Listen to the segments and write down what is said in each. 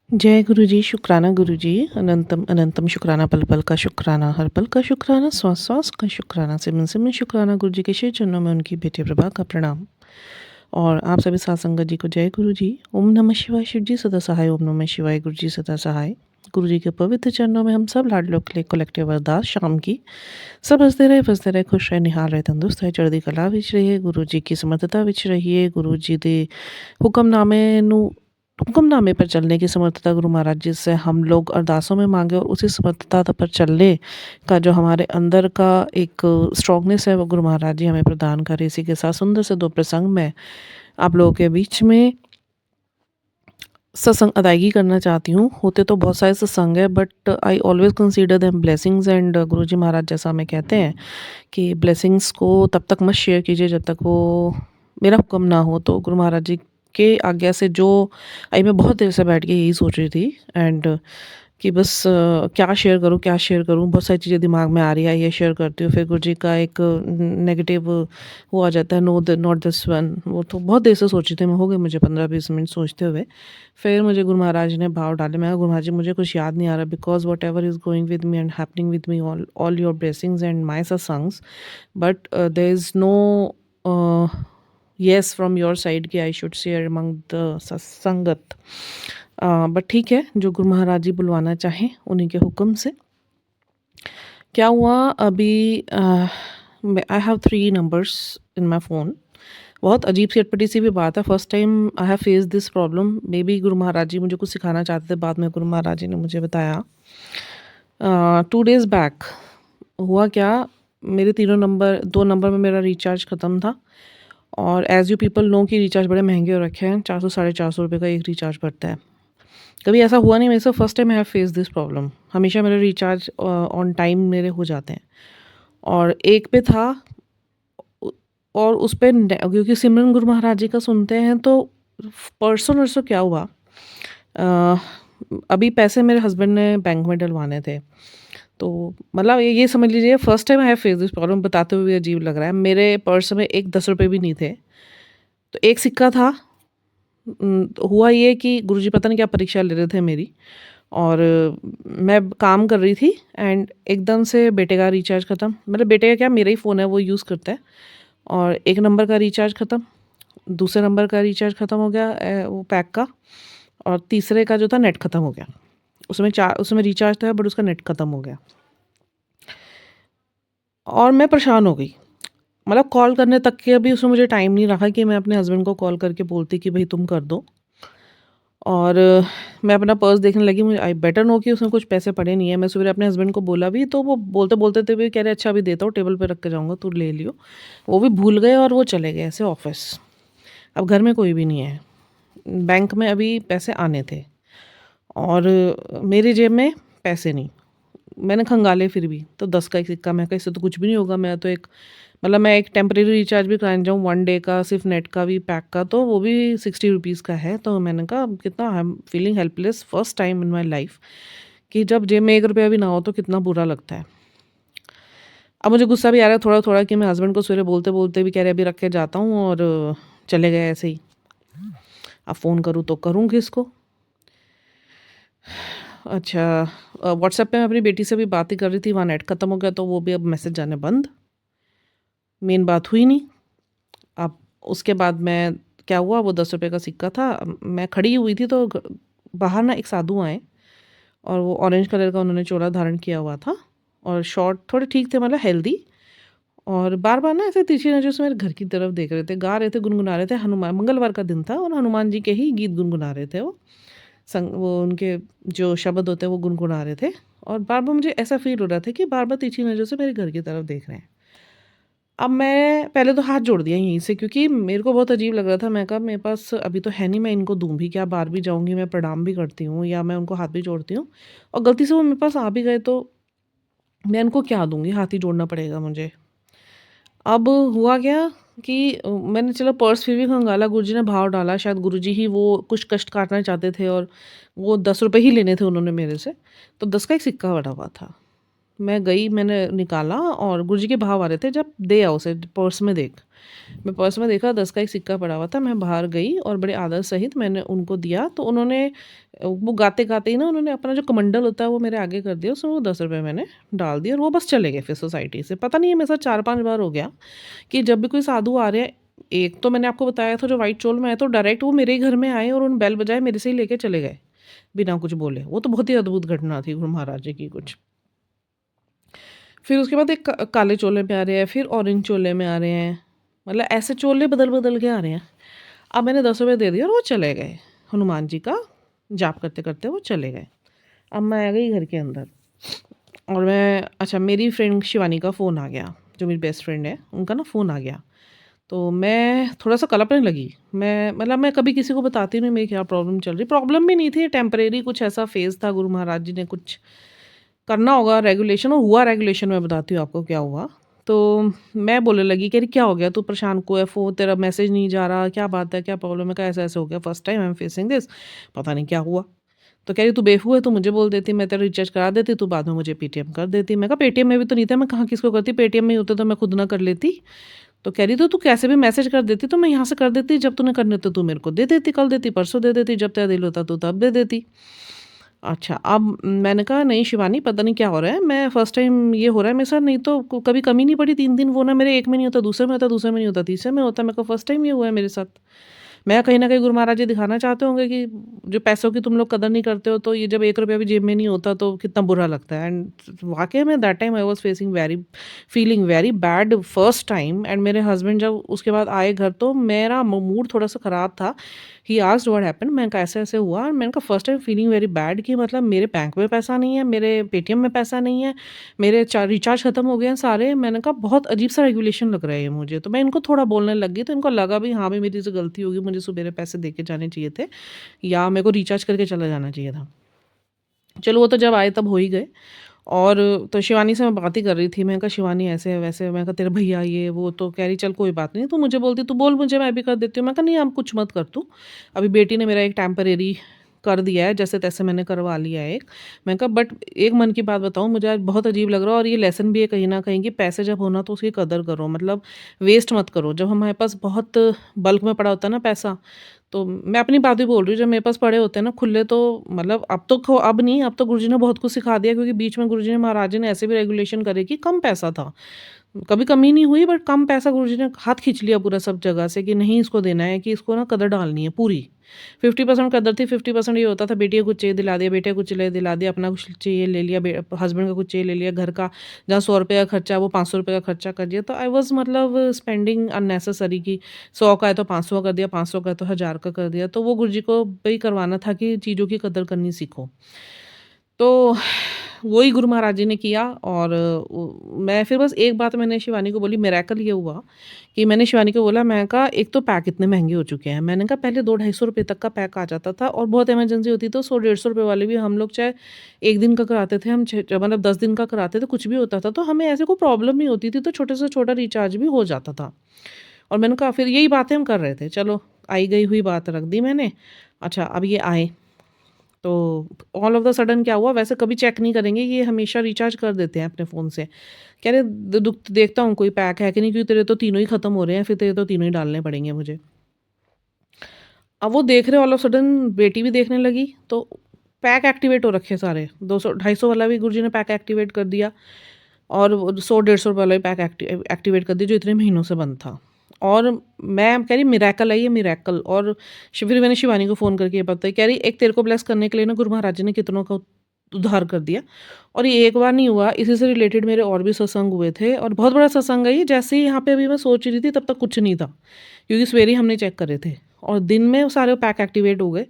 जय गुरु जी, शुक्राना गुरु जी। अनंतम अनंतम शुक्राना, पल पल का शुक्राना, हर पल का शुक्राना, श्वास श्वास का शुक्राना, सिमन सिमन शुक्राना। गुरु जी के श्री चरणों में उनकी बेटी प्रभा का प्रणाम। और आप सभी साथ संगत जी को जय गुरु जी। ओम नमः शिवाय। शिव जी सदा सहाय। ओम नमः शिवाय। गुरु जी सदा सहाय। गुरु जी के पवित्र चरणों में हम सब लाडलों के लिए कलेक्टिव अरदास शाम की। सब हंसते रहे, फंसते रहे, खुश रहे, निहाल रहे, तंदुरुस्त रहे, चढ़दी कला विच रहिए। गुरु जी की समर्थता विच रहिए। गुरु जी दे हुक्मनामे नु हुक्मनामे पर चलने की समर्थता गुरु महाराज जी से हम लोग अरदासों में मांगे, और उसी समर्थता पर चलने का जो हमारे अंदर का एक स्ट्रॉन्गनेस है वो गुरु महाराज जी हमें प्रदान करें। इसी के साथ सुंदर से दो प्रसंग में आप लोगों के बीच में सत्संग अदायगी करना चाहती हूँ। होते तो बहुत सारे सत्संग है, but I always consider them blessings. And गुरु जी महाराज जैसा हमें कहते हैं कि ब्लेसिंग्स को तब तक मत शेयर कीजिए जब तक वो मेरा हुक्म ना हो। तो गुरु महाराज जी के आज्ञा से जो आई, मैं बहुत देर से बैठ के यही सोच रही थी, एंड कि बस क्या शेयर करूँ, क्या शेयर करूँ। बहुत सारी चीज़ें दिमाग में आ रही है, ये शेयर करती हूँ। फिर गुरु जी का एक नेगेटिव वो आ जाता है, नो नॉट दिस वन। वो तो बहुत देर से सोची थी मैं, हो गए मुझे 15-20 मिनट सोचते हुए। फिर मुझे गुरु महाराज ने भाव डाले। मैं कहा, गुरु महाराज जी मुझे कुछ याद नहीं आ रहा, because whatever is going with me and happening with me, all your blessings and my satsangs, but there is no yes from your side कि I should share among the satsangat. But ठीक है, जो गुरु महाराज जी बुलवाना चाहें उन्हीं के हुक्म से। क्या हुआ अभी, I have 3 numbers in my phone. बहुत अजीब सी अटपटी सी भी बात है। First time I have face this problem. May be Guru Maharaj जी मुझे कुछ सिखाना चाहते थे, बाद में गुरु महाराज जी ने मुझे बताया। 2 डेज़ बैक हुआ क्या, मेरे तीनों नंबर, 2 नंबर में मेरा रिचार्ज ख़त्म था। और एज़ यू पीपल नो कि रिचार्ज बड़े महंगे हो रखे हैं, 400-450 रुपये का एक रिचार्ज पड़ता है। कभी ऐसा हुआ नहीं मेरे से, first time I have face this problem. हमेशा मेरे रिचार्ज ऑन टाइम मेरे हो जाते हैं। और एक पे था, उ- और उस पे क्योंकि सिमरन गुरु महाराज जी का सुनते हैं, तो परसों नरसों क्या हुआ, अ, अभी पैसे मेरे हस्बैंड ने बैंक में डलवाने थे। तो मतलब ये समझ लीजिए, first time I have face this problem. बताते हुए अजीब लग रहा है। मेरे पर्स में एक 10 रुपये भी नहीं थे, तो एक सिक्का था। हुआ ये कि गुरुजी पता नहीं क्या परीक्षा ले रहे थे मेरी, और मैं काम कर रही थी, एंड एकदम से बेटे का रिचार्ज ख़त्म। मतलब बेटे का क्या, मेरा ही फ़ोन है, वो यूज़ करता है। और एक नंबर का रिचार्ज ख़त्म, दूसरे नंबर का रिचार्ज ख़त्म हो गया, वो पैक का। और तीसरे का जो था, नेट ख़त्म हो गया। उसमें रिचार्ज था, बट उसका नेट ख़त्म हो गया। और मैं परेशान हो गई। मतलब कॉल करने तक के अभी उसमें मुझे टाइम नहीं रखा कि मैं अपने हस्बैंड को कॉल करके बोलती कि भाई तुम कर दो। और मैं अपना पर्स देखने लगी, मुझे आई बेटर नो कि उसमें कुछ पैसे पड़े नहीं है। मैं सवेरे अपने हस्बैंड को बोला भी, तो वो बोलते बोलते थे भी, कह रहे अच्छा अभी देता हूँ, टेबल पे रख के जाऊँगा, तू ले लियो। वो भी भूल गए और वो चले गए ऐसे ऑफिस। अब घर में कोई भी नहीं है। बैंक में अभी पैसे आने थे, और मेरी जेब में पैसे नहीं। मैंने खंगाले फिर भी, तो 10 का एक सिक्का। मैं कहा इससे तो कुछ भी नहीं होगा। मैं तो एक, मतलब मैं एक टेम्परेरी रिचार्ज भी कराने जाऊँ 1 डे का, सिर्फ नेट का भी, पैक का, तो वो भी 60 रुपीज़ का है। तो मैंने कहा कितना I am feeling helpless first time in my life, कि जब जेब में 1 रुपया भी ना हो तो कितना बुरा लगता है। अब मुझे गुस्सा भी आ रहा है थोड़ा थोड़ा, कि मैं हस्बैंड को सवेरे बोलते बोलते भी कह रहे अभी रख के जाता हूँ, और चले गए ऐसे ही। अब फ़ोन करूँ तो करूँ किसको। अच्छा, व्हाट्सएप पे मैं अपनी बेटी से भी बात ही कर रही थी, वहाँ नेट ख़त्म हो गया, तो वो भी अब मैसेज जाने बंद। मेन बात हुई नहीं। अब उसके बाद मैं, क्या हुआ, वो 10 रुपये का सिक्का था। मैं खड़ी हुई थी, तो बाहर ना एक साधु आए, और वो ऑरेंज कलर का उन्होंने चोला धारण किया हुआ था, और शॉर्ट थोड़े ठीक थे, मतलब हेल्दी। और बार बार ना ऐसे तिरछी नज़र से मेरे घर की तरफ देख रहे थे, गा रहे थे, गुनगुना रहे थे। हनुमान, मंगलवार का दिन था, और हनुमान जी के ही गीत गुनगुना रहे थे वो। वो उनके जो शब्द होते हैं वो गुनगुना रहे थे। और बार बार मुझे ऐसा फील हो रहा था कि बार बार तिरछी नज़र से मेरे घर की तरफ देख रहे हैं। अब मैं पहले तो हाथ जोड़ दिया यहीं से, क्योंकि मेरे को बहुत अजीब लग रहा था। मैं कहा मेरे पास अभी तो है नहीं, मैं इनको दूँ भी क्या, बाहर भी जाऊँगी, मैं प्रणाम भी करती हूँ, या मैं उनको हाथ भी जोड़ती हूँ, और गलती से वो मेरे पास आ भी गए, तो मैं इनको क्या दूँगी, हाथ ही जोड़ना पड़ेगा मुझे। अब हुआ क्या कि मैंने चलो पर्स फिर भी खंगाला। गुरुजी ने भाव डाला, शायद गुरुजी ही वो कुछ कष्ट काटना चाहते थे, और वो 10 रुपये ही लेने थे उन्होंने मेरे से। तो 10 का एक सिक्का पड़ा हुआ था। मैं गई, मैंने निकाला और गुरुजी के भाव आ रहे थे, जब दे आओ उसे पर्स में देख। मैं पर्स में देखा 10 का एक सिक्का पड़ा हुआ था, मैं बाहर गई और बड़े आदर सहित मैंने उनको दिया, तो उन्होंने वो गाते-गाते ही ना उन्होंने अपना जो कमंडल होता है वो मेरे आगे कर दिया, उसमें वो ₹10 मैंने डाल दिए और वो बस चले गए फिर सोसाइटी से। पता नहीं है मेरे साथ 4-5 बार हो गया कि जब भी कोई साधु आ रहे हैं, एक तो मैंने आपको बताया था जो व्हाइट चोल में आए, तो डायरेक्ट वो मेरे ही घर में आए और उन्होंने बेल बजाए मेरे से ही लेके चले गए, बिना कुछ बोले। वो तो बहुत ही अद्भुत घटना थी गुरु महाराज जी की कुछ। फिर उसके बाद एक काले चोले में आ रहे हैं, फिर ऑरेंज चोले में आ रहे हैं, मतलब ऐसे चोले बदल-बदल के आ रहे हैं। अब मैंने ₹10 दे दिए और वो चले गए, हनुमान जी का जाप करते-करते वो चले गए। अब मैं आ गई घर के अंदर और अच्छा, मेरी फ्रेंड शिवानी का फ़ोन आ गया, जो मेरी बेस्ट फ्रेंड है, उनका ना फ़ोन आ गया। तो मैं थोड़ा-सा कलपने लगी। मैं कभी किसी को बताती नहीं मेरी क्या प्रॉब्लम चल रही। प्रॉब्लम भी नहीं थी, टेम्परेरी कुछ ऐसा फ़ेज़ था, गुरु महाराज जी ने कुछ करना होगा रेगुलेशन, और हुआ रेगुलेशन। मैं बताती हूँ आपको क्या हुआ। तो मैं बोलने लगी, कह रही क्या हो गया, तू परेशान क्यों है, फ़ोन तेरा मैसेज नहीं जा रहा, क्या बात है, क्या प्रॉब्लम है? कहा ऐसा-ऐसा हो गया, first time I am facing this, पता नहीं क्या हुआ। तो कह रही तू बेवकूफ़ है, तू मुझे बोल देती, मैं तेरा रिचार्ज करा देती, तू बाद में मुझे पेटीएम कर देती। मैं कहा पेटीएम में भी तो नहीं था, मैं कहाँ किसको करती, पेटीएम में ही होता तो मैं खुद ना कर लेती। तो कह रही तो तू कैसे भी मैसेज कर देती, तो मैं यहाँ से कर देती, जब तूने करने होते तू मेरे को दे देती, कल देती, परसों दे देती, जब तेरा दिल होता तू तब दे देती। अच्छा, अब मैंने कहा नहीं शिवानी, पता नहीं क्या हो रहा है, मैं फर्स्ट टाइम ये हो रहा है मेरे साथ, नहीं तो कभी कमी नहीं पड़ी। 3 दिन वो ना मेरे एक में नहीं होता, दूसरे में होता, दूसरे में नहीं होता, तीसरे में होता। मेरे को फर्स्ट टाइम ये हुआ है मेरे साथ। मैं कहीं न कहीं गुरु महाराज जी दिखाना चाहते होंगे कि जो पैसों की तुम लोग कदर नहीं करते हो, तो ये जब ₹1 भी जेब में नहीं होता तो कितना बुरा लगता है। एंड वाक़ई में that time I was facing very feeling very bad first time. And मेरे हस्बैंड जब उसके बाद आए घर, तो मेरा मूड थोड़ा-सा ख़राब था। ही आस्क्ड व्हाट हैपेंड, मैंने कहा ऐसे-ऐसे हुआ। और मैंने कहा first time feeling very bad कि मतलब मेरे बैंक में पैसा नहीं है, मेरे पेटीएम में पैसा नहीं है, मेरे रिचार्ज खत्म हो गए हैं सारे। मैंने कहा बहुत अजीब-सा रेगुलेशन लग रहा है ये मुझे। तो मैं इनको थोड़ा बोलने लग गई, तो इनको लगा भी हाँ, भी मेरी से गलती होगी, मुझे सवेरे पैसे दे के जाने चाहिए थे या मेरे को रिचार्ज करके चला जाना चाहिए था। चलो वो तो जब आए तब हो ही गए। और तो शिवानी से मैं बात ही कर रही थी, मैंने कहा शिवानी ऐसे है वैसे है, मैंने कहा तेरे भैया ये वो, तो कह रही चल कोई बात नहीं, तू मुझे बोलती, तू बोल मुझे, मैं भी कर देती हूँ। मैं कहा नहीं अब कुछ मत कर तू, अभी बेटी ने मेरा एक टेम्परेरी कर दिया है, जैसे तैसे मैंने करवा लिया है एक। मैं कहा बट एक मन की बात बताऊँ, मुझे आज बहुत अजीब लग रहा है, और ये लेसन भी है कहीं ना कहीं कि पैसे जब होना तो उसकी कदर करो, मतलब वेस्ट मत करो। जब हमारे पास बहुत बल्क में पड़ा होता है ना पैसा, तो मैं अपनी बात ही बोल रही हूँ, जब मेरे पास पड़े होते हैं ना खुले, तो मतलब अब तो अब नहीं, अब तो गुरुजी ने बहुत कुछ सिखा दिया, क्योंकि बीच में गुरुजी ने महाराज जी ने ऐसे भी रेगुलेशन करे कि कम पैसा था, कभी कमी नहीं हुई, बट कम पैसा गुरुजी ने हाथ खींच लिया पूरा सब जगह से कि नहीं इसको देना है, कि इसको ना कदर डालनी है पूरी। 50% कदर थी, 50% ये होता था बेटी को कुछ चाहिए दिला दिया, बेटे को कुछ चाहिए दिला दिया, अपना कुछ चाहिए ले लिया, हस्बैंड का कुछ चाहिए ले लिया, घर का जहाँ ₹100 का खर्चा वो ₹500 का खर्चा कर दिया। तो आई वॉज मतलब स्पेंडिंग अननेसेसरी की 100 का है तो 500 कर दिया, 500 का है तो 1000 का कर दिया। तो वो गुरुजी को वही करवाना था कि चीज़ों की कदर करनी सीखो। तो वही गुरु महाराज जी ने किया। और मैं फिर बस एक बात मैंने शिवानी को बोली, मिरेकल ये हुआ कि मैंने शिवानी को बोला, मैं कहा एक तो पैक इतने महंगे हो चुके हैं। मैंने कहा पहले 200-250 तक का पैक आ जाता था, और बहुत इमरजेंसी होती तो 100-150 वाले भी हम लोग, चाहे एक दिन का कराते थे हम, मतलब 10 दिन का कराते थे, कुछ भी होता था, तो हमें ऐसे कोई प्रॉब्लम नहीं होती थी, तो छोटे से छोटा रिचार्ज भी हो जाता था। और मैंने कहा फिर यही बातें हम कर रहे थे, चलो आई गई हुई बात रख दी मैंने। अच्छा, अब ये आए तो ऑल ऑफ द सडन क्या हुआ, वैसे कभी चेक नहीं करेंगे, ये हमेशा रिचार्ज कर देते हैं अपने फ़ोन से। कह रहे दुख देखता हूँ कोई पैक है कि नहीं, क्योंकि तेरे तो तीनों ही ख़त्म हो रहे हैं, फिर तेरे तो तीनों ही डालने पड़ेंगे मुझे। अब वो देख रहे ऑल ऑफ सडन, बेटी भी देखने लगी, तो पैक एक्टिवेट हो रखे सारे, 200-250 वाला भी गुरुजी ने पैक एक्टिवेट कर दिया, और वो 100-150 वाला भी पैक एक्टिवेट कर दिया, जो इतने महीनों से बंद था। और मैं कह रही मिरेकल है ये, मिरेकल। और फिर मैंने शिवानी को फ़ोन करके ये बताया, कह रही एक तेरे को ब्लेस करने के लिए ना गुरु महाराज जी ने कितनों का उद्धार कर दिया। और ये एक बार नहीं हुआ, इसी से रिलेटेड मेरे और भी सत्संग हुए थे, और बहुत बड़ा सत्संग है ये। जैसे ही यहाँ पे अभी मैं सोच रही थी तब तक कुछ नहीं था, क्योंकि सवेरे ही हमने चेक करे थे, और दिन में वो सारे पैक एक्टिवेट हो गए,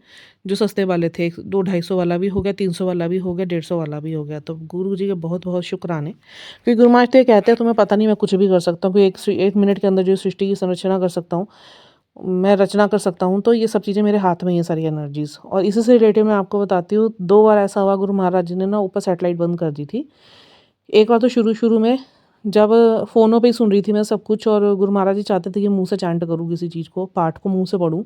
जो सस्ते वाले थे। 200-250 वाला भी हो गया, 300 वाला भी हो गया, 150 वाला भी हो गया। तो गुरु जी के बहुत बहुत शुक्राने, क्योंकि गुरु महाराज तो ये कहते हैं तुम्हें पता नहीं मैं कुछ भी कर सकता हूँ, कि एक मिनट के अंदर जो सृष्टि की संरचना कर सकता हूँ, मैं रचना कर सकता हूँ, तो ये सब चीज़ें मेरे हाथ में ही है, सारी एनर्जीज़। और इसी से रिलेटेड मैं आपको बताती हूँ, 2 बार ऐसा हुआ, गुरु महाराज जी ने ना ऊपर सैटेलाइट बंद कर दी थी। एक बार तो शुरू-शुरू में, जब फ़ोनों पे ही सुन रही थी मैं सब कुछ, और गुरु महाराज जी चाहते थे कि मुँह से चैंट करूँ किसी चीज़ को, पाठ को मुँह से पढ़ूँ।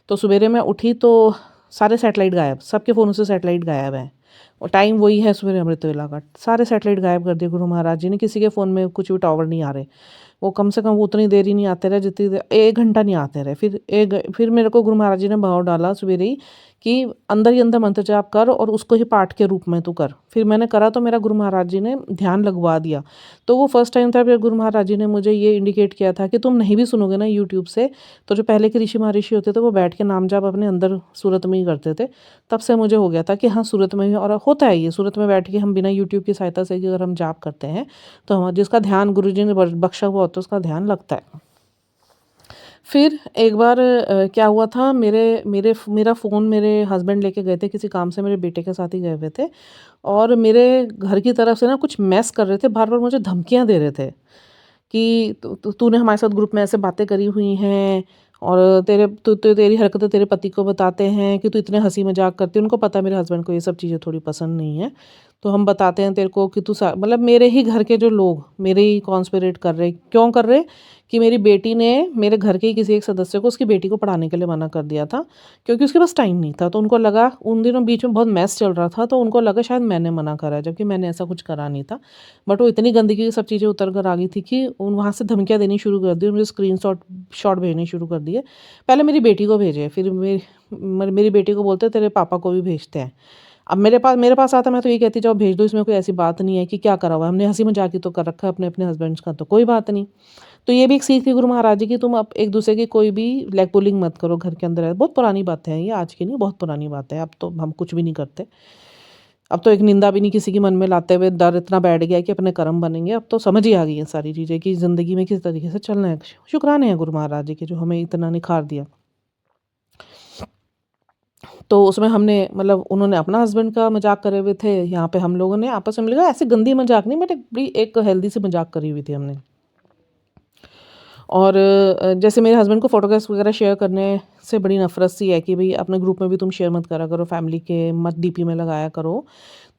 तो सवेरे मैं उठी तो सारे सैटेलाइट गायब, सबके फ़ोनों से सैटेलाइट गायब हैं। और टाइम वही है सूर्य अमृत वेला का। सारे सैटेलाइट गायब कर दिए गुरु महाराज जी ने, किसी के फ़ोन में कुछ भी टावर नहीं आ रहे। वो कम से कम वो उतनी देर ही नहीं आते रहे जितनी देर, 1 घंटा नहीं आते रहे। फिर मेरे को गुरु महाराज जी ने भाव डाला सवेरे ही कि अंदर ही अंदर मंत्र जाप कर और उसको ही पाठ के रूप में तू कर। फिर मैंने करा तो मेरा गुरु महाराज जी ने ध्यान लगवा दिया। तो वो फर्स्ट टाइम था फिर गुरु महाराज जी ने मुझे ये इंडिकेट किया था कि तुम नहीं भी सुनोगे ना यूट्यूब से, तो जो पहले के ऋषि महर्षि होते थे वो बैठ के नाम जाप अपने अंदर सूरत में ही करते थे। तब से मुझे हो गया था कि हाँ सूरत में ही, और होता है ये सूरत में बैठ के हम बिना यूट्यूब की सहायता से अगर हम जाप करते हैं तो हम जिसका ध्यान गुरु जी ने बख्शा हुआ होता है उसका ध्यान लगता है। फिर एक बार क्या हुआ था, मेरा फ़ोन मेरे हस्बैंड लेके गए थे किसी काम से, मेरे बेटे के साथ ही गए हुए थे, और मेरे घर की तरफ से ना कुछ मैस कर रहे थे, बार बार मुझे धमकियाँ दे रहे थे कि तूने हमारे साथ ग्रुप में ऐसे बातें करी हुई हैं, और तेरी हरकतें तेरे पति को बताते हैं कि तू इतने हंसी मजाक करती है। उनको पता है मेरे हस्बैंड को ये सब चीज़ें थोड़ी पसंद नहीं है, तो हम बताते हैं तेरे को कि मतलब मेरे ही घर के जो लोग मेरे ही कॉन्स्पिरेट कर रहे, क्यों कर रहे कि मेरी बेटी ने मेरे घर के ही किसी एक सदस्य को उसकी बेटी को पढ़ाने के लिए मना कर दिया था, क्योंकि उसके पास टाइम नहीं था। तो उनको लगा, उन दिनों बीच में बहुत मैस चल रहा था, तो उनको लगा शायद मैंने मना करा है, जबकि मैंने ऐसा कुछ करा नहीं था। बट वो इतनी गंदगी की सब चीज़ें उतर कर आ गई थी कि उन वहाँ से धमकियाँ देनी शुरू कर दी और मुझे स्क्रीन शॉट भेजने शुरू कर दिए। पहले मेरी बेटी को भेजे, फिर मेरी बेटी को बोलते तेरे पापा को भी भेजते हैं। अब मेरे पास आता, मैं तो ये कहती जाओ भेज दो, इसमें कोई ऐसी बात नहीं है कि क्या करा हुआ है, हमने हंसी मजाक ही तो कर रखा है अपने अपने हस्बैंड्स का, तो कोई बात नहीं। तो ये भी एक सीख थी गुरु महाराज जी की, तुम अब एक दूसरे की कोई भी लेग पुलिंग मत करो घर के अंदर है। बहुत पुरानी बातें हैं ये, आज की नहीं, बहुत पुरानी बात है। अब तो हम कुछ भी नहीं करते, अब तो एक निंदा भी नहीं किसी के मन में लाते हुए, डर इतना बैठ गया कि अपने कर्म बनेंगे। अब तो समझ ही आ गई है सारी चीज़ें कि ज़िंदगी में किस तरीके से चलना है। शुक्राने हैं गुरु महाराज जी के जो हमें इतना निखार दिया। तो उसमें हमने मतलब उन्होंने अपना हस्बैंड का मजाक करे हुए थे, यहाँ पे हम लोगों ने आपस में मिलकर ऐसे गंदी मजाक नहीं, बट एक हेल्दी से मजाक करी हुई थी हमने। और जैसे मेरे हस्बैंड को फ़ोटोग्राफ्स वगैरह शेयर करने से बड़ी नफ़रत सी है कि भई अपने ग्रुप में भी तुम शेयर मत करा करो, फैमिली के मत डीपी में लगाया करो।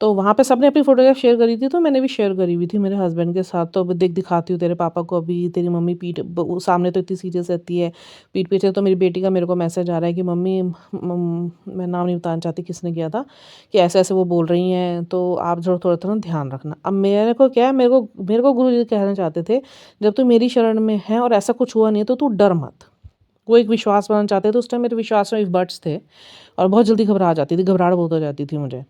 तो वहाँ पे सबने अपनी फ़ोटोग्राफ शेयर करी थी, तो मैंने भी शेयर करी हुई थी मेरे हस्बैंड के साथ। तो अब देख दिखाती हूँ तेरे पापा को, अभी तेरी मम्मी वो सामने तो इतनी सीरियस रहती है, पीठ पीछे तो मेरी बेटी का मेरे को मैसेज आ रहा है कि मम्मी मैं नाम नहीं बताना चाहती किसने किया था, कि ऐसे-ऐसे वो बोल रही हैं, तो आप ज़रा थोड़ा-थोड़ा ध्यान रखना। अब मेरे को क्या है, मेरे को गुरुजी कहना चाहते थे, जब तू मेरी शरण में है और ऐसा कुछ हुआ नहीं है तो तू डर मत। वो एक विश्वास बनाना चाहते थे। उस टाइम मेरे विश्वास में बर्ड्स थे और बहुत जल्दी घबरा जाती थी, घबराहट बहुत हो जाती थी मुझे।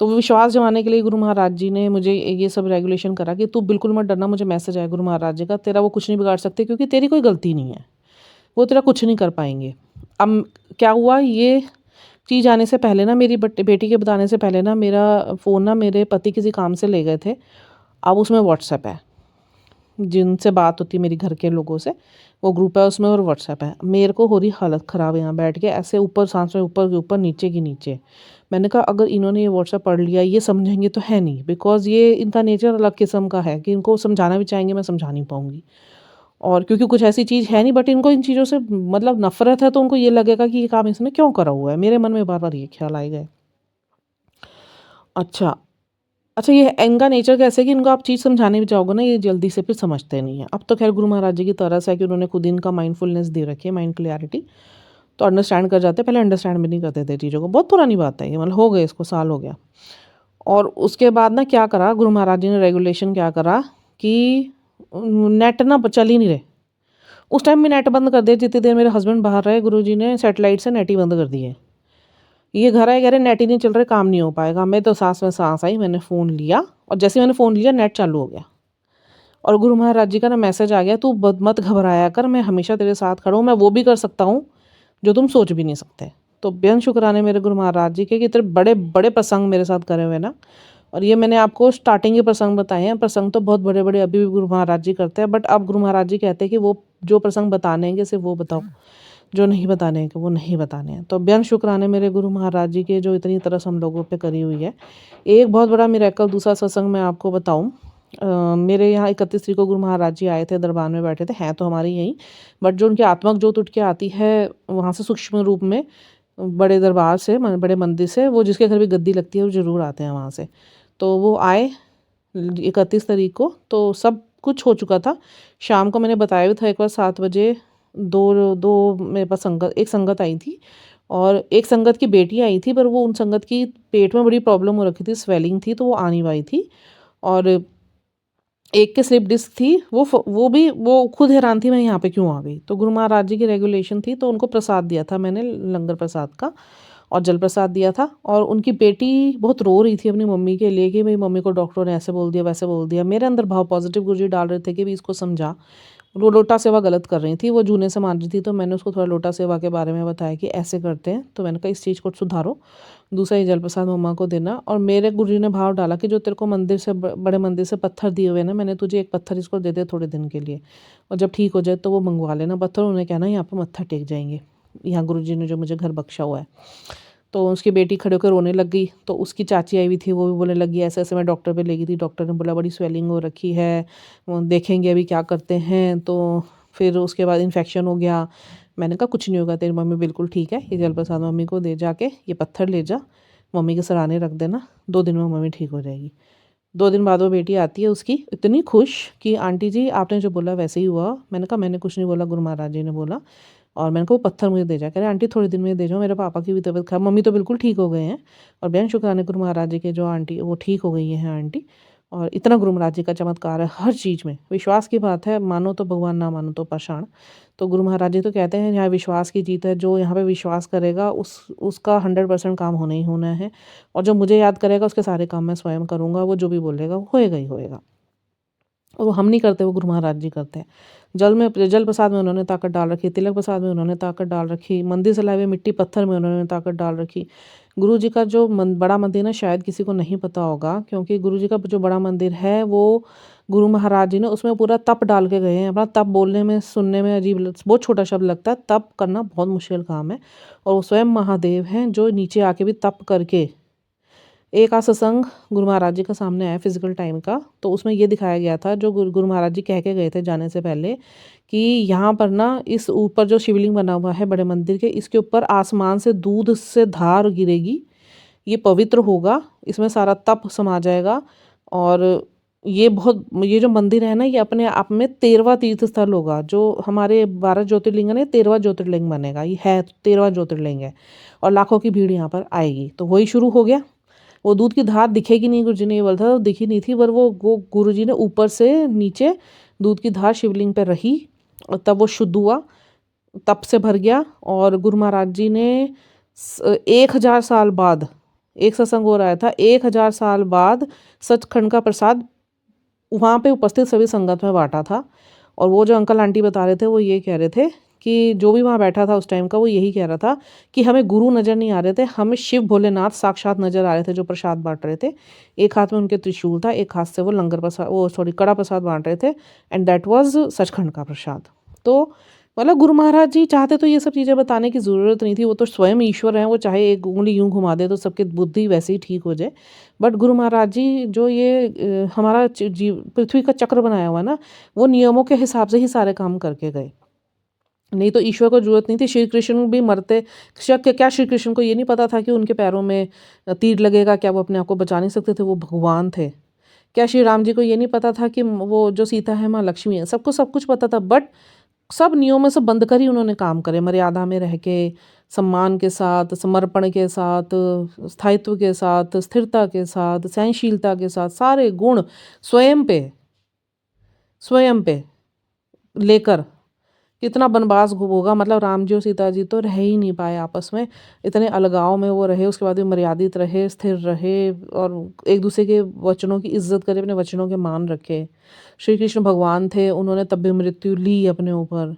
तो वो विश्वास जमाने के लिए गुरु महाराज जी ने मुझे ये सब रेगुलेशन करा कि तू बिल्कुल मत डरना, मुझे मैसेज आया गुरु महाराज जी का, तेरा वो कुछ नहीं बिगाड़ सकते क्योंकि तेरी कोई गलती नहीं है, वो तेरा कुछ नहीं कर पाएंगे। अब क्या हुआ, ये चीज़ आने से पहले ना, मेरी बेटी के बताने से पहले ना, मेरा फ़ोन ना मेरे पति किसी काम से ले गए थे। अब उसमें व्हाट्सएप है, जिनसे बात होती है मेरी घर के लोगों से, वो ग्रुप है उसमें और व्हाट्सएप है। मेरे को हो रही हालत ख़राब यहाँ बैठ के, ऐसे ऊपर सांस में ऊपर के ऊपर नीचे की नीचे। मैंने कहा अगर इन्होंने ये व्हाट्सएप पढ़ लिया, ये समझेंगे तो है नहीं, बिकॉज़ ये इनका नेचर अलग किस्म का है कि इनको समझाना भी चाहेंगे मैं समझा नहीं पाऊँगी। और क्योंकि कुछ ऐसी चीज़ है नहीं, बट इनको इन चीज़ों से मतलब नफ़रत है, तो उनको ये लगेगा कि ये काम इसने क्यों करा हुआ है। मेरे मन में बार-बार ये ख़्याल आए गए। अच्छा, अच्छा, ये इनका नेचर कैसे है कि इनको आप चीज़ समझाने भी जाओगे ना, ये जल्दी से फिर समझते नहीं हैं। अब तो खैर गुरु महाराज जी की तरस है कि उन्होंने खुद इनका माइंडफुलनेस दे रखी है, माइंड क्लैरिटी, तो अंडरस्टैंड कर जाते हैं। पहले अंडरस्टैंड भी नहीं करते थे चीज़ों को। बहुत पुरानी बात है ये, मतलब हो गए इसको साल हो गया। और उसके बाद ना क्या करा गुरु महाराज जी ने, रेगुलेशन क्या करा कि नेट ना चल ही नहीं रहे। उस टाइम भी नेट बंद कर दिया, जितनी देर मेरे हस्बैंड बाहर रहे गुरु जी ने सैटेलाइट से नेट ही बंद कर दिए। ये घर आए, कह रहे नेट ही नहीं चल रहे, काम नहीं हो पाएगा। मैं तो सांस में सांस आई, मैंने फ़ोन लिया और जैसे ही मैंने फ़ोन लिया नेट चालू हो गया। और गुरु महाराज जी का ना मैसेज आ गया, तू मत घबराया कर, मैं हमेशा तेरे साथ खड़ा हूँ, मैं वो भी कर सकता हूँ जो तुम सोच भी नहीं सकते। तो बेहद शुक्राने मेरे गुरु महाराज जी के कि इतने बड़े बड़े प्रसंग मेरे साथ करे हुए ना। और ये मैंने आपको स्टार्टिंग के प्रसंग बताए हैं, प्रसंग तो बहुत बड़े बड़े अभी भी गुरु महाराज जी करते हैं, बट अब गुरु महाराज जी कहते हैं कि वो जो प्रसंग बताने हैं सिर्फ वो बताओ, जो नहीं बताने हैं कि वो नहीं बताने हैं। तो बेहद शुक्राने मेरे गुरु महाराज जी के जो इतनी तरस हम लोगों पे करी हुई है। एक बहुत बड़ा मिरेकल दूसरा सत्संग मैं आपको बताऊं। मेरे यहाँ 31 तारीख को गुरु महाराज जी आए थे, दरबार में बैठे थे, हैं तो हमारे यहीं, बट जो उनकी आत्मक ज्योत उठ के आती है वहाँ से सूक्ष्म रूप में, बड़े दरबार से, बड़े मंदिर से, वो जिसके घर भी गद्दी लगती है वो ज़रूर आते हैं वहाँ से। तो वो आए 31 तारीख को, तो सब कुछ हो चुका था। शाम को मैंने बताया भी था एक बार 7 बजे, दो दो मेरे पास संगत, एक संगत आई थी, और एक संगत की बेटी आई थी, पर वो उन संगत की पेट में बड़ी प्रॉब्लम हो रखी थी, स्वेलिंग थी, तो वो आ नहीं पाई थी। और एक की स्लिप डिस्क थी, वो खुद हैरान थी मैं यहाँ पे क्यों आ गई। तो गुरु महाराज जी की रेगुलेशन थी, तो उनको प्रसाद दिया था मैंने, लंगर प्रसाद का और जल प्रसाद दिया था। और उनकी बेटी बहुत रो रही थी अपनी मम्मी के लिए कि मेरी मम्मी को डॉक्टर ने ऐसे बोल दिया, वैसे बोल दिया। मेरे अंदर भाव पॉजिटिव गुरुजी डाल रहे थे कि भी इसको समझा, वो लोटा सेवा गलत कर रही थी, वो जूने से मान रही थी। तो मैंने उसको थोड़ा लोटा सेवा के बारे में बताया कि ऐसे करते हैं, तो मैंने कहा इस चीज़ को सुधारो। दूसरा, ये जल प्रसाद मम्मा को देना। और मेरे गुरुजी ने भाव डाला कि जो तेरे को मंदिर से बड़े मंदिर से पत्थर दिए हुए ना, मैंने तुझे एक पत्थर इसको दे दे थोड़े दिन के लिए, और जब ठीक हो जाए तो वो मंगवा लेना पत्थर। उन्हें कहना यहाँ पर मत्था टेक जाएंगे, यहाँ गुरुजी ने जो मुझे घर बख्शा हुआ है। तो उसकी बेटी खड़े होकर रोने लग गई। तो उसकी चाची आई हुई थी, वो भी बोलने लगी ऐसे ऐसे। मैं डॉक्टर पे ले गई थी, डॉक्टर ने बोला बड़ी स्वेलिंग हो रखी है, वो देखेंगे अभी क्या करते हैं। तो फिर उसके बाद इन्फेक्शन हो गया। मैंने कहा कुछ नहीं होगा, तेरी मम्मी बिल्कुल ठीक है, ये जल प्रसाद मम्मी को दे जाके, ये पत्थर ले जा, मम्मी के सराहने रख देना, 2 दिन में मम्मी ठीक हो जाएगी। 2 दिन बाद वो बेटी आती है उसकी, इतनी खुश कि आंटी जी आपने जो बोला वैसे ही हुआ। मैंने कहा मैंने कुछ नहीं बोला, गुरु महाराज जी ने बोला। और मैंने कहा वो पत्थर मुझे दे जा। कह रहे आंटी थोड़े दिन में दे जाओ, मेरे पापा की भी तबीयत खराब, मम्मी तो बिल्कुल ठीक हो गए हैं। और बेन शुक्राने गुरु महाराज जी के, जो आंटी वो ठीक हो गई हैं आंटी। और इतना गुरु महाराज जी का चमत्कार है हर चीज़ में। विश्वास की बात है, मानो तो भगवान, ना मानो तो पाषाण। तो गुरु महाराज जी तो कहते हैं यहाँ विश्वास की जीत है, जो यहाँ पे विश्वास करेगा उसका 100% काम होना ही होना है। और जो मुझे याद करेगा उसके सारे काम मैं स्वयं करूँगा, वो जो भी बोलेगा वो होएगा ही होएगा। और वो हम नहीं करते, वो गुरु महाराज जी करते हैं। जल प्रसाद में उन्होंने ताकत डाल रखी, तिलक प्रसाद में उन्होंने ताकत डाल रखी, मंदिर से लाए हुए मिट्टी पत्थर में उन्होंने ताकत डाल रखी। गुरु जी का जो बड़ा मंदिर ना, शायद किसी को नहीं पता होगा, क्योंकि गुरु जी का जो बड़ा मंदिर है वो गुरु महाराज जी ने उसमें पूरा तप डाल के गए हैं। अपना तप बोलने में सुनने में अजीब, बहुत छोटा शब्द लगता है, तप करना बहुत मुश्किल काम है। और वो स्वयं महादेव हैं जो नीचे आके भी तप करके। एक सत्संग गुरु महाराज जी का सामने आया फिजिकल टाइम का, तो उसमें ये दिखाया गया था, जो गुरु महाराज जी कह के गए थे जाने से पहले, कि यहाँ पर ना इस ऊपर जो शिवलिंग बना हुआ है बड़े मंदिर के, इसके ऊपर आसमान से दूध से धार गिरेगी, ये पवित्र होगा, इसमें सारा तप समा जाएगा। और ये जो मंदिर है ना, ये अपने आप में 13वां तीर्थ स्थल होगा। जो हमारे 12 ज्योतिर्लिंग है ना, 13वां ज्योतिर्लिंग बनेगा, ये है 13वां ज्योतिर्लिंग है। और लाखों की भीड़ यहाँ पर आएगी। तो वही शुरू हो गया। वो दूध की धार दिखेगी नहीं, गुरुजी ने ये बोला था, तो दिखी नहीं थी, पर वो गुरुजी ने ऊपर से नीचे दूध की धार शिवलिंग पर रही, और तब वो शुद्ध हुआ, तप से भर गया। और गुरु महाराज जी ने 1000 साल बाद, एक सत्संग हो रहा था, 1000 साल बाद सचखंड का प्रसाद वहाँ पे उपस्थित सभी संगत में बांटा था। और वो जो अंकल आंटी बता रहे थे, वो ये कह रहे थे कि जो भी वहाँ बैठा था उस टाइम का, वो यही कह रहा था कि हमें गुरु नज़र नहीं आ रहे थे, हमें शिव भोलेनाथ साक्षात नज़र आ रहे थे जो प्रसाद बांट रहे थे। एक हाथ में उनके त्रिशूल था, एक हाथ से वो लंगर प्रसाद, वो सॉरी कड़ा प्रसाद बांट रहे थे, एंड दैट वाज सचखंड का प्रसाद। तो मतलब गुरु महाराज जी चाहते तो ये सब चीज़ें बताने की ज़रूरत नहीं थी, वो तो स्वयं ईश्वर हैं, वो चाहे एक उंगली यूँ घुमा दे तो सबकी बुद्धि वैसे ही ठीक हो जाए। बट गुरु महाराज जी जो ये हमारा पृथ्वी का चक्र बनाया हुआ ना, वो नियमों के हिसाब से ही सारे काम करके गए। नहीं तो ईश्वर को जरूरत नहीं थी। श्री कृष्ण भी मरते, शक क्या श्री कृष्ण को ये नहीं पता था कि उनके पैरों में तीर लगेगा? क्या वो अपने आप को बचा नहीं सकते थे? वो भगवान थे। क्या श्री राम जी को ये नहीं पता था कि वो जो सीता है माँ लक्ष्मी है? सबको सब कुछ पता था, बट सब नियमों से बंद कर ही उन्होंने काम करे, मर्यादा में रह के, सम्मान के साथ, समर्पण के साथ, स्थायित्व के साथ, स्थिरता के साथ, सहनशीलता के साथ, सारे गुण स्वयं पे लेकर। कितना बनवास होगा, मतलब राम जी और सीता जी तो रह ही नहीं पाए आपस में, इतने अलगाव में वो रहे। उसके बाद भी मर्यादित रहे, स्थिर रहे, और एक दूसरे के वचनों की इज्जत करे, अपने वचनों के मान रखे। श्री कृष्ण भगवान थे, उन्होंने तब भी मृत्यु ली अपने ऊपर।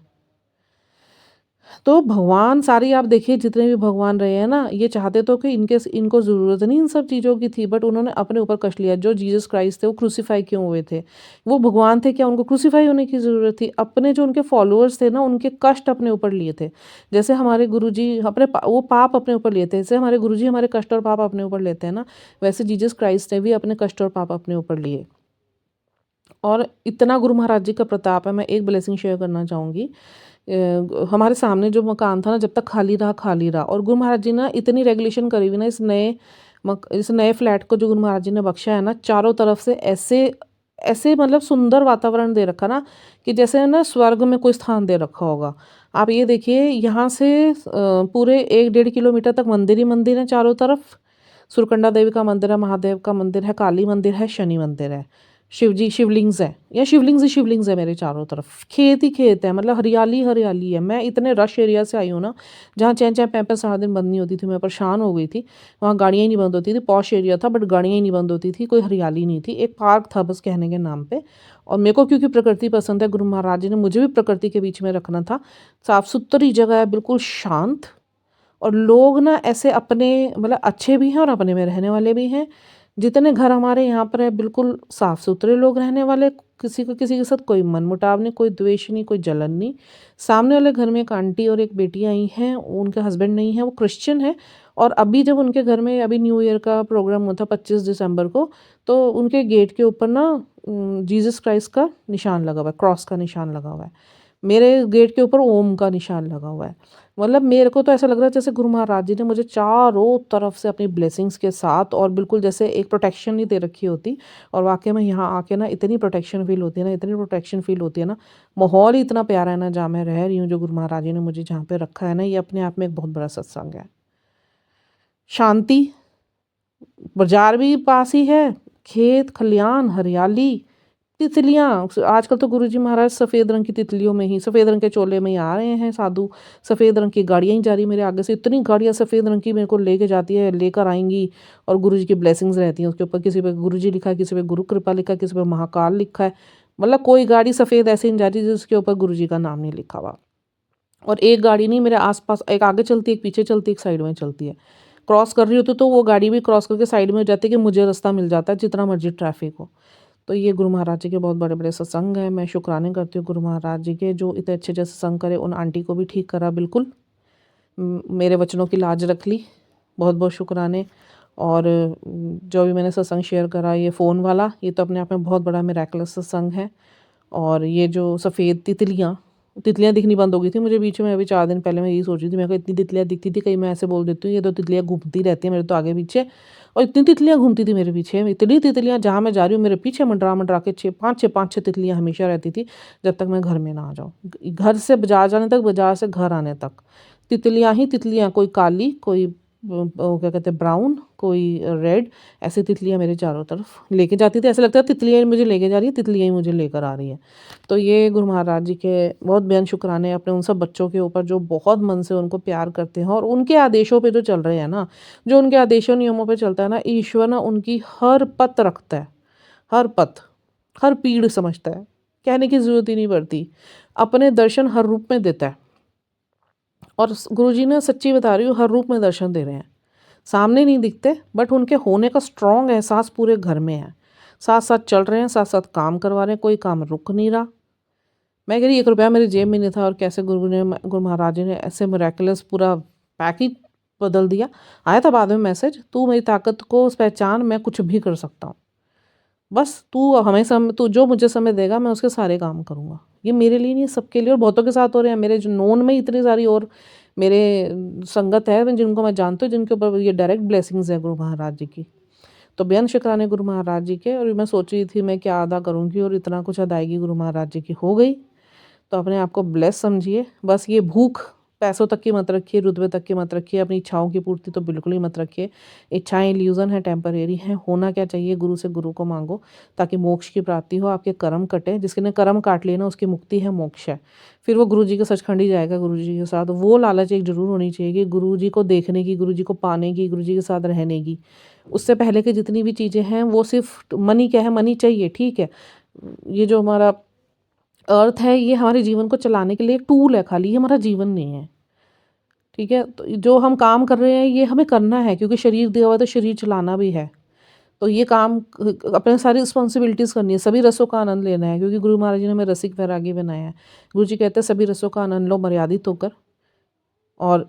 तो भगवान सारी, आप देखिए जितने भी भगवान रहे हैं ना, ये चाहते तो कि इनको ज़रूरत नहीं इन सब चीज़ों की थी, बट उन्होंने अपने ऊपर कष्ट लिया। जो जीसस क्राइस्ट थे वो क्रूसीफाई क्यों हुए थे? वो भगवान थे, क्या उनको क्रूसीफाई होने की ज़रूरत थी? अपने जो उनके फॉलोअर्स थे ना, उनके कष्ट अपने ऊपर लिए थे। जैसे हमारे गुरुजी वो पाप अपने ऊपर लिए थे, जैसे हमारे गुरुजी हमारे कष्ट और पाप अपने ऊपर लेते हैं ना, वैसे जीसस क्राइस्ट ने भी अपने कष्ट और पाप अपने ऊपर लिए। और इतना गुरु महाराज जी का प्रताप है। मैं एक ब्लेसिंग शेयर करना चाहूँगी। हमारे सामने जो मकान था ना, जब तक खाली रहा, और गुरु महाराज जी ने इतनी रेगुलेशन करी हुई ना, इस नए फ्लैट को जो गुरु महाराज जी ने बख्शा है ना, चारों तरफ से ऐसे ऐसे मतलब सुंदर वातावरण दे रखा ना, कि जैसे ना स्वर्ग में कोई स्थान दे रखा होगा। आप ये देखिए यहाँ से पूरे 1 डेढ़ किलोमीटर तक मंदिर ही मंदिर हैं चारों तरफ। सुरकंडा देवी का मंदिर है, महादेव का मंदिर है, काली मंदिर है, शनि मंदिर है, शिवलिंग्स है, या शिवलिंग्स ही शिवलिंग्स है मेरे चारों तरफ। खेत ही खेत है, मतलब हरियाली हरियाली है। मैं इतने रश एरिया से आई हूँ ना, जहाँ चैन चैन पैं पैं सारा दिन बंद नहीं होती थी, मैं परेशान हो गई थी। वहाँ गाड़ियाँ ही नहीं बंद होती थी, पॉश एरिया था बट गाड़ियाँ ही नहीं बंद होती थी, कोई हरियाली नहीं थी। एक पार्क था बस कहने के नाम पे। और मेरे को क्योंकि प्रकृति पसंद है, गुरु महाराज जी ने मुझे भी प्रकृति के बीच में रखना था। साफ सुथरी जगह है, बिल्कुल शांत। और लोग ना ऐसे अपने, मतलब अच्छे भी हैं और अपने में रहने वाले भी हैं। जितने घर हमारे यहाँ पर है, बिल्कुल साफ सुथरे लोग रहने वाले। किसी को किसी के साथ कोई मनमुटाव नहीं, कोई द्वेष नहीं, कोई जलन नहीं। सामने वाले घर में एक आंटी और एक बेटी आई हैं, उनके हस्बैंड नहीं है, वो क्रिश्चियन है। और अभी जब उनके घर में अभी न्यू ईयर का प्रोग्राम हुआ था 25 दिसंबर को, तो उनके गेट के ऊपर ना जीसस क्राइस्ट का निशान लगा हुआ है, क्रॉस का निशान लगा हुआ है। मेरे गेट के ऊपर ओम का निशान लगा हुआ है। मतलब मेरे को तो ऐसा लग रहा है जैसे गुरु महाराज जी ने मुझे चारों तरफ से अपनी ब्लेसिंग्स के साथ, और बिल्कुल जैसे एक प्रोटेक्शन नहीं दे रखी होती। और वाकई में यहाँ आके ना इतनी प्रोटेक्शन फील होती है ना, इतनी प्रोटेक्शन फील होती है ना। माहौल ही इतना प्यारा है ना जहाँ मैं रह रही हूँ, जो गुरु महाराज जी ने मुझे जहाँ पे रखा है ना, ये अपने आप में एक बहुत बड़ा सत्संग है। शांति, बाजार भी पास ही है, खेत खलियान हरियाली, तितलियाँ। आजकल तो गुरुजी महाराज सफ़ेद रंग की तितलियों में ही, सफ़ेद रंग के चोले में ही आ रहे हैं साधु। सफ़ेद रंग की गाड़ियाँ ही जा रही मेरे आगे से, इतनी गाड़ियाँ सफ़ेद रंग की मेरे को लेके जाती है, लेकर आएंगी। और गुरुजी की ब्लेसिंग्स रहती हैं उसके ऊपर। किसी पे गुरुजी लिखा है, किसी पे गुरु कृपा लिखा है, किसी पे महाकाल लिखा है। मतलब कोई गाड़ी सफ़ेद ऐसे नहीं जा रही जिसके ऊपर गुरुजी का नाम नहीं लिखा हुआ। और एक गाड़ी नहीं, मेरे आसपास एक आगे चलती है, एक पीछे चलती है, एक साइड में चलती है। क्रॉस कर रही होती तो वो गाड़ी भी क्रॉस करके साइड में हो जाती है कि मुझे रास्ता मिल जाता है, जितना मर्जी ट्रैफिक हो। तो ये गुरु महाराज जी के बहुत बड़े बड़े सत्संग हैं। मैं शुक्राने करती हूँ गुरु महाराज जी के, जो इतने अच्छे अच्छे सत्संग करे। उन आंटी को भी ठीक करा बिल्कुल, मेरे वचनों की लाज रख ली। बहुत बहुत शुक्राने। और जो भी मैंने सत्संग शेयर करा, ये फ़ोन वाला, ये तो अपने आप में बहुत बड़ा मिरेकलस सत्संग है। और ये जो सफ़ेद तितलियाँ तितलियाँ दिखनी बंद हो गई थी मुझे बीच में। अभी 4 दिन पहले मैं यही सोच रही थी, मेरे को इतनी तितलियाँ दिखती थी, कहीं मैं ऐसे बोल देती हूँ ये तो तितलियाँ घूमती रहती हैं मेरे तो आगे पीछे। और इतनी तितलियाँ घूमती थी मेरे पीछे, इतनी तितलियाँ, जहाँ मैं जा रही हूँ मेरे पीछे मंडरा मंडरा के 5-6 तितलियाँ हमेशा रहती थी, जब तक मैं घर में ना आ जाऊँ। घर से बाजार जाने तक, बाजार से घर आने तक तितलियाँ ही तितलियाँ। कोई काली, कोई क्या कहते हैं ब्राउन, कोई रेड, ऐसी तितलियाँ मेरे चारों तरफ लेके जाती थी। ऐसा लगता है तितलियाँ ही मुझे लेके जा रही है, तितलियाँ ही मुझे लेकर आ रही हैं। तो ये गुरु महाराज जी के बहुत बेअंत शुक्राने अपने उन सब बच्चों के ऊपर जो बहुत मन से उनको प्यार करते हैं, और उनके आदेशों पे जो चल रहे हैं ना, जो उनके आदेशों नियमों पे चलता है ना, ईश्वर ना उनकी हर पत रखता है, हर पत, हर पीड़ समझता है। कहने की ज़रूरत ही नहीं पड़ती, अपने दर्शन हर रूप में देता है। और गुरुजी ने, सच्ची बता रही हूँ, हर रूप में दर्शन दे रहे हैं। सामने नहीं दिखते बट उनके होने का स्ट्रॉन्ग एहसास पूरे घर में है। साथ साथ चल रहे हैं, साथ साथ काम करवा रहे हैं, कोई काम रुक नहीं रहा। मैं कह रही 1 रुपया मेरी जेब में नहीं था, और कैसे गुरु महाराज जी ने ऐसे मिरेकलस पूरा पैक ही बदल दिया। आया था बाद में मैसेज, तू मेरी ताकत को पहचान, मैं कुछ भी कर सकता हूँ, बस तू हमें समय, तू जो मुझे समय देगा मैं उसके सारे काम करूँगा। ये मेरे लिए नहीं, सबके लिए, और बहुतों के साथ हो रहे हैं। मेरे जो नोन में इतनी सारी और मेरे संगत है जिनको मैं जानती हूँ, जिनके ऊपर ये डायरेक्ट ब्लेसिंग्स है गुरु महाराज जी की। तो बेअंत शुक्राने गुरु महाराज जी के। और मैं सोच रही थी मैं क्या अदा करूँगी, और इतना कुछ अदायगी गुरु महाराज जी की हो गई। तो अपने आप को ब्लेस समझिए। बस ये भूख पैसों तक की मत रखिए, रुतबे तक की मत रखिए, अपनी इच्छाओं की पूर्ति तो बिल्कुल ही मत रखिए। इच्छाएं इल्यूज़न है, टेम्परेरी हैं। होना क्या चाहिए, गुरु से गुरु को मांगो, ताकि मोक्ष की प्राप्ति हो, आपके कर्म कटे। जिसने कर्म काट लिए ना, उसकी मुक्ति है, मोक्ष है। फिर वो गुरु जी के सचखंड ही जाएगा, गुरु जी के साथ। वो लालच एक ज़रूर होनी चाहिए कि गुरु जी को देखने की, गुरु जी को पाने की, गुरु जी के साथ रहने की। उससे पहले की जितनी भी चीज़ें हैं वो सिर्फ मनी, क्या है, मनी चाहिए, ठीक है। ये जो हमारा अर्थ है, ये हमारे जीवन को चलाने के लिए एक टूल है खाली, ये हमारा जीवन नहीं है, ठीक है। तो जो हम काम कर रहे हैं ये हमें करना है, क्योंकि शरीर दिया हुआ है तो शरीर चलाना भी है। तो ये काम अपने सारी रिस्पॉन्सिबिलिटीज़ करनी है, सभी रसों का आनंद लेना है, क्योंकि गुरु महाराज जी ने हमें रसिक वैरागी बनाया है। गुरु जी कहते हैं सभी रसों का आनंद लो मर्यादित होकर। और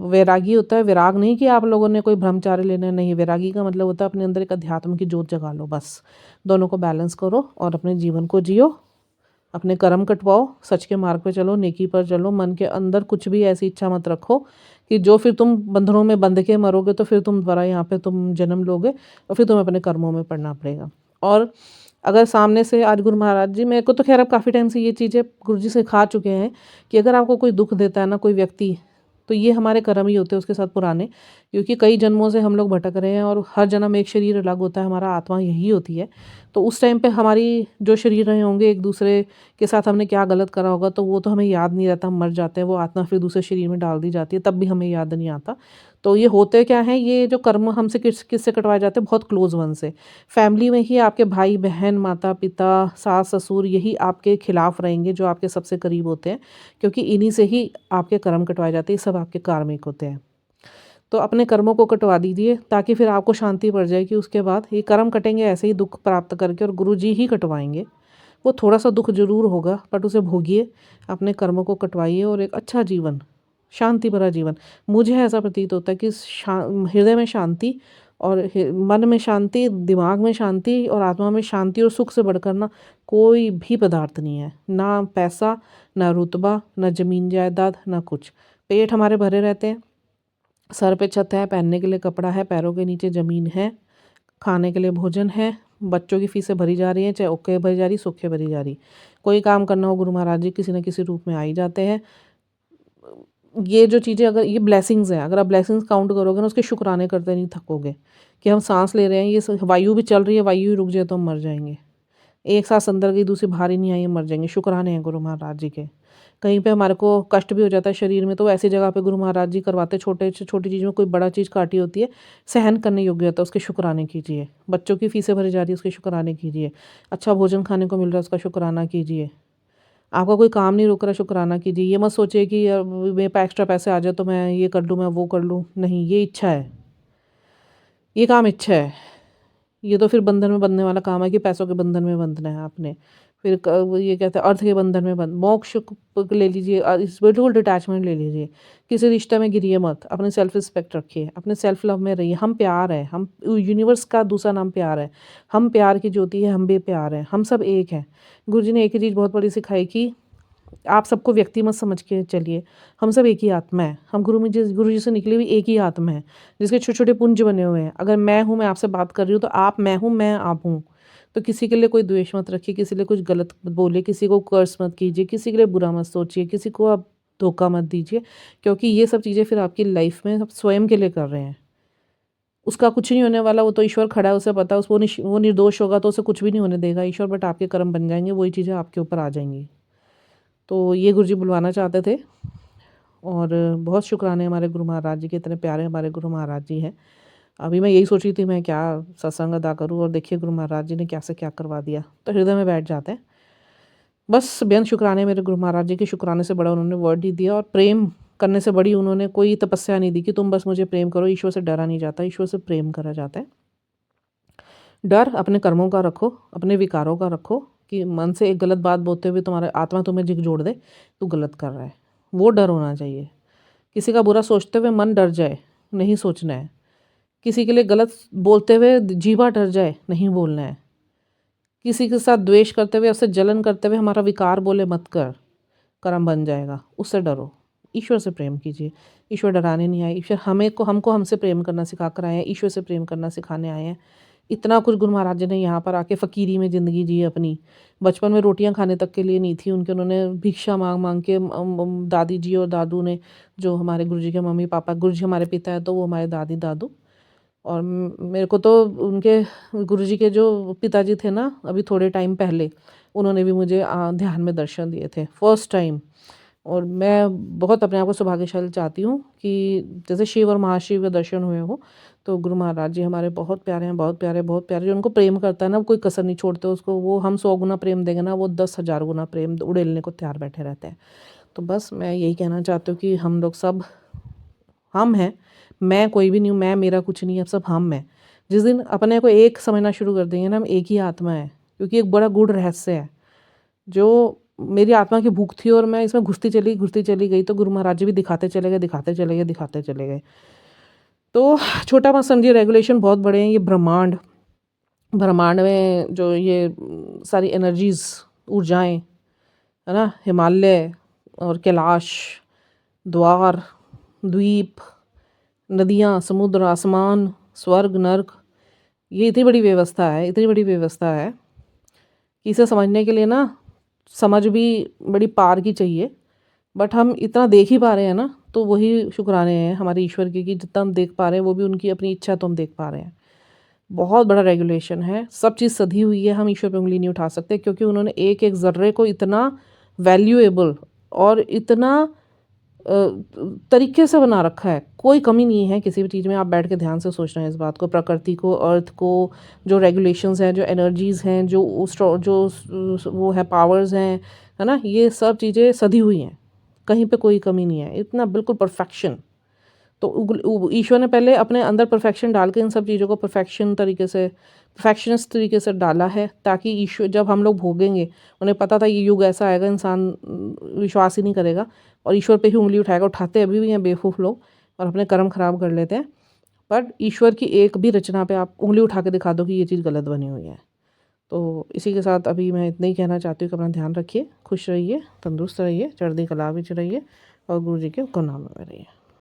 वैरागी होता है, विराग नहीं कि आप लोगों ने कोई ब्रह्मचार्य लेना है, नहीं। वैरागी का मतलब होता है अपने अंदर एक अध्यात्म की जोत जगा लो, बस। दोनों को बैलेंस करो और अपने जीवन को जियो, अपने कर्म कटवाओ, सच के मार्ग पे चलो, नेकी पर चलो। मन के अंदर कुछ भी ऐसी इच्छा मत रखो कि जो फिर तुम बंधनों में बंध के मरोगे, तो फिर तुम दोबारा यहाँ पे तुम जन्म लोगे और फिर तुम्हें अपने कर्मों में पड़ना पड़ेगा। और अगर सामने से आज गुरु महाराज जी, मेरे को तो खैर अब काफ़ी टाइम से ये चीज़ें गुरु जी सिखा चुके हैं कि अगर आपको कोई दुख देता है ना कोई व्यक्ति, तो ये हमारे कर्म ही होते हैं उसके साथ पुराने, क्योंकि कई जन्मों से हम लोग भटक रहे हैं और हर जन्म एक शरीर अलग होता है, हमारा आत्मा यही होती है। तो उस टाइम पे हमारी जो शरीर रहे होंगे एक दूसरे के साथ हमने क्या गलत करा होगा तो वो तो हमें याद नहीं रहता, हम मर जाते हैं, वो आत्मा फिर दूसरे शरीर में डाल दी जाती है, तब भी हमें याद नहीं आता। तो ये होते क्या हैं, ये जो कर्म हमसे किससे कटवाए जाते हैं, बहुत क्लोज़ वन से। फैमिली में ही आपके भाई बहन, माता पिता, सास ससुर, यही आपके खिलाफ रहेंगे जो आपके सबसे करीब होते हैं, क्योंकि इन्हीं से ही आपके कर्म कटवाए जाते हैं, ये सब आपके कार्मिक होते हैं। तो अपने कर्मों को कटवा दीजिए ताकि फिर आपको शांति पड़ जाए कि उसके बाद ये कर्म कटेंगे ऐसे ही दुख प्राप्त करके, और गुरु जी ही कटवाएंगे। वो थोड़ा सा दुख ज़रूर होगा बट उसे भोगिए, अपने कर्मों को कटवाइए और एक अच्छा जीवन, शांति भरा जीवन। मुझे ऐसा प्रतीत होता है कि हृदय में शांति और मन में शांति, दिमाग में शांति और आत्मा में शांति और सुख से बढ़कर ना कोई भी पदार्थ नहीं है। ना पैसा, ना रुतबा, ना ज़मीन जायदाद, ना कुछ। पेट हमारे भरे रहते हैं, सर पे छत है, पहनने के लिए कपड़ा है, पैरों के नीचे ज़मीन है, खाने के लिए भोजन है, बच्चों की फ़ीसें भरी जा रही हैं, चाहे ओके भरी जा रही, सूखे भरी जा रही। कोई काम करना हो गुरु महाराज जी किसी न किसी रूप में आ ही जाते हैं। ये जो चीज़ें, अगर ये ब्लेसिंग्स हैं, अगर आप ब्लेसिंग्स काउंट करोगे ना, उसके शुक्राने करते नहीं थकोगे कि हम सांस ले रहे हैं, ये वायु भी चल रही है, वायु ही रुक जाए तो हम मर जाएंगे। एक सांस अंदर गई दूसरी बाहर ही नहीं आई, हम मर जाएंगे। शुक्राने हैं गुरु महाराज जी के। कहीं पे हमारे को कष्ट भी हो जाता है शरीर में, तो ऐसी जगह पे गुरु महाराज जी करवाते, छोटे छोटी चीज़ में कोई बड़ा चीज़ काटी होती है, सहन करने योग्य होता है, उसके शुक्राने कीजिए। बच्चों की फीसें भरी जा रही है, उसके शुक्राने कीजिए। अच्छा भोजन खाने को मिल रहा है, उसका शुक्राना कीजिए। आपका कोई काम नहीं रुक रहा, शुक्राना कीजिए। ये मत सोचिए कि यार मेरे पास एक्स्ट्रा पैसे आ जाए तो मैं ये कर लूँ, मैं वो कर लूँ। नहीं, ये इच्छा है, ये काम इच्छा है। ये तो फिर बंधन में बंधने वाला काम है कि पैसों के बंधन में बंधना है आपने। फिर वो ये कहते हैं अर्थ के बंधन में बंध, मोक्ष ले लीजिए, इस बिल्कुल डिटैचमेंट ले लीजिए। किसी रिश्ते में गिरिए मत, अपने सेल्फ रिस्पेक्ट रखिए, अपने सेल्फ लव में रहिए। हम प्यार है, हम यूनिवर्स का दूसरा नाम प्यार है। हम प्यार की ज्योति है, हम भी प्यार हैं, हम सब एक हैं। गुरु जी ने एक ही चीज़ बहुत बड़ी सिखाई कि आप सबको व्यक्ति मत समझ के चलिए, हम सब एक ही आत्मा है। हम गुरु जी से निकली हुई एक ही आत्मा है, जिसके छोटे छोटे पुंज बने हुए हैं। अगर मैं हूँ, मैं आपसे बात कर रही हूँ, तो आप मैं हूँ, मैं आप हूँ। तो किसी के लिए कोई द्वेष मत रखिए, किसी के लिए कुछ गलत बोलिए, किसी को कर्स मत कीजिए, किसी के लिए बुरा मत सोचिए, किसी को आप धोखा मत दीजिए, क्योंकि ये सब चीज़ें फिर आपकी लाइफ में आप स्वयं के लिए कर रहे हैं। उसका कुछ नहीं होने वाला, वो तो ईश्वर खड़ा है, उसे पता है। वो निर्दोष होगा तो उसे कुछ भी नहीं होने देगा ईश्वर, बट आपके कर्म बन जाएंगे, वही चीज़ें आपके ऊपर आ जाएंगी। तो ये गुरु जी बुलवाना चाहते थे। और बहुत शुक्राने हमारे गुरु महाराज जी के, इतने प्यारे हमारे गुरु महाराज जी हैं। अभी मैं यही सोच रही थी मैं क्या सत्संग अदा करूँ, और देखिए गुरु महाराज जी ने क्या से क्या करवा दिया, तो हृदय में बैठ जाते हैं। बस बेअंत शुक्राने मेरे गुरु महाराज जी के। शुक्राने से बड़ा उन्होंने वर्ड ही दिया, और प्रेम करने से बड़ी उन्होंने कोई तपस्या नहीं दी कि तुम बस मुझे प्रेम करो। ईश्वर से डरा नहीं जाता, ईश्वर से प्रेम करा जाता है। डर अपने कर्मों का रखो, अपने विकारों का रखो, कि मन से एक गलत बात बोलते हुए तुम्हारे आत्मा तुम्हें झिकझोड़ दे, तू गलत कर रहा है, वो डर होना चाहिए। किसी का बुरा सोचते हुए मन डर जाए, नहीं सोचना है। किसी के लिए गलत बोलते हुए जीवा डर जाए, नहीं बोलना है। किसी के साथ द्वेष करते हुए, उससे जलन करते हुए हमारा विकार बोले मत कर, कर्म बन जाएगा, उससे डरो। ईश्वर से प्रेम कीजिए। ईश्वर डराने नहीं आए, ईश्वर हमको हमसे प्रेम करना सिखा कर आए हैं, ईश्वर से प्रेम करना सिखाने आए हैं। इतना कुछ गुरु महाराज जी ने यहाँ पर आके फ़कीरी में ज़िंदगी जी अपनी। बचपन में रोटियां खाने तक के लिए नहीं थी उनके, उन्होंने भिक्षा मांग मांग के दादी जी और दादू ने, जो हमारे गुरु जी के मम्मी पापा, गुरु जी हमारे पिता है तो वो हमारे दादी दादू, और मेरे को तो उनके गुरु जी के जो पिताजी थे ना, अभी थोड़े टाइम पहले उन्होंने भी मुझे ध्यान में दर्शन दिए थे फर्स्ट टाइम। और मैं बहुत अपने आप को सौभाग्यशाली चाहती हूँ कि जैसे शिव और महाशिव के दर्शन हुए हो, तो गुरु महाराज जी हमारे बहुत प्यारे हैं, बहुत प्यारे, बहुत प्यारे। जो उनको प्रेम करता है ना, वो कोई कसर नहीं छोड़ते उसको। वो हम 100 गुना प्रेम देंगे ना, वो 10,000 गुना प्रेम उड़ेलने को तैयार बैठे रहते हैं। तो बस मैं यही कहना चाहती हूँ कि हम लोग सब हम हैं। मैं कोई भी नहीं हूँ, मैं मेरा कुछ नहीं है, अब सब हम हैं। जिस दिन अपने को एक समझना शुरू कर देंगे ना, हम एक ही आत्मा है, क्योंकि एक बड़ा गूढ़ रहस्य है जो मेरी आत्मा की भूख थी, और मैं इसमें घुसती चली गई, तो गुरु महाराज जी भी दिखाते चले गए, दिखाते चले गए, दिखाते चले गए। तो छोटा मत समझिए, रेगुलेशन बहुत बड़े हैं। ये ब्रह्मांड, ब्रह्मांड में जो ये सारी एनर्जीज, ऊर्जाएं, है ना, हिमालय और कैलाश, द्वार, द्वीप, नदियाँ, समुद्र, आसमान, स्वर्ग, नर्क, ये इतनी बड़ी व्यवस्था है, इतनी बड़ी व्यवस्था है इसे समझने के लिए ना समझ भी बड़ी पार की चाहिए, बट हम इतना देख ही पा रहे हैं ना, तो वही शुक्राने हैं हमारे ईश्वर के कि जितना हम देख पा रहे हैं वो भी उनकी अपनी इच्छा तो हम देख पा रहे हैं। बहुत बड़ा रेगुलेशन है, सब चीज़ सधी हुई है, हम ईश्वर पे उँगली नहीं उठा सकते क्योंकि उन्होंने एक-एक ज़र्रे को इतना वैल्यूएबल और इतना तरीके से बना रखा है, कोई कमी नहीं है किसी भी चीज़ में। आप बैठ के ध्यान से सोच रहे हैं इस बात को, प्रकृति को, अर्थ को, जो रेगुलेशंस हैं, जो एनर्जीज़ हैं, जो वो है पावर्स हैं, है ना? ये सब चीज़ें सधी हुई हैं, कहीं पे कोई कमी नहीं है, इतना बिल्कुल परफेक्शन। तो ईश्वर ने पहले अपने अंदर परफेक्शन डाल के इन सब चीज़ों को परफेक्शनिस्ट तरीके से डाला है, ताकि ईश्वर जब हम लोग भोगेंगे, उन्हें पता था ये युग ऐसा आएगा, इंसान विश्वास ही नहीं करेगा और ईश्वर पे ही उंगली उठाएगा। उठाते अभी भी हैं बेवकूफ़ लोग और अपने कर्म खराब कर लेते हैं, बट ईश्वर की एक भी रचना पे आप उंगली उठा के दिखा दो कि ये चीज़ गलत बनी हुई है। तो इसी के साथ अभी मैं इतना ही कहना चाहती हूँ कि अपना ध्यान रखिए, खुश रहिए, तंदुरुस्त रहिए, चढ़ती कला में रहिए और गुरु जी के हुक्मनामे में रहिए।